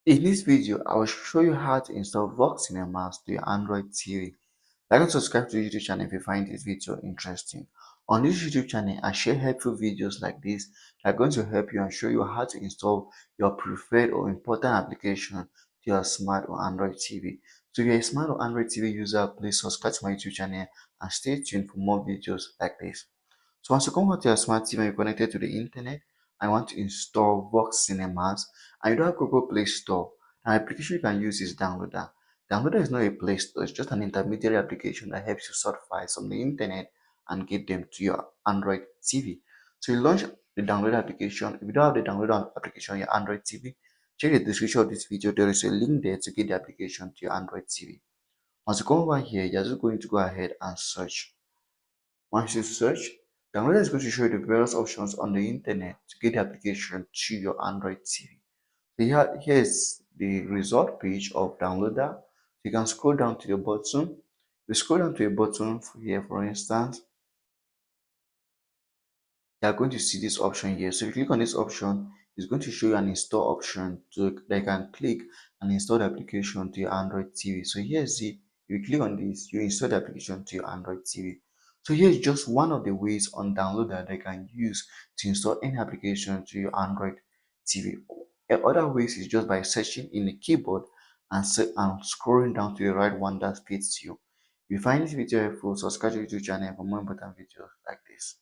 In this video, I will show you how to install VOX cinemas to your Android TV. Like and subscribe to the YouTube channel if you find this video interesting. On this YouTube channel, I share helpful videos like this that are going to help you and show you how to install your preferred or important application to your smart or Android TV. So if you're a smart or Android TV user, please subscribe to my YouTube channel and stay tuned for more videos like this. So once you come out to your smart TV and you're connected to the internet, I want to install VOX Cinemas and you don't have Google Play Store. An application you can use is Downloader. Downloader is not a Play Store, it's just an intermediary application that helps you sort files from the internet and get them to your Android TV. So you launch the Downloader application. If you don't have the Downloader application on your Android TV, check the description of this video. There is a link there to get the application to your Android TV. Once you come over here, you're just going to go ahead and search. Once you search, Downloader is going to show you the various options on the internet to get the application to your Android TV. So here is the result page of Downloader. You can scroll down to the bottom. You scroll down to a button here, for instance, you are going to see this option here. So if you click on this option, it's going to show you an install option that you can click and install the application to your Android TV. So here's the if you click on this, you install the application to your Android TV. So here's just one of the ways on Downloader that you can use to install any application to your Android TV. Other ways is just by searching in the keyboard and scrolling down to the right one that fits you. If you find this video helpful, subscribe to the YouTube channel for more important videos like this.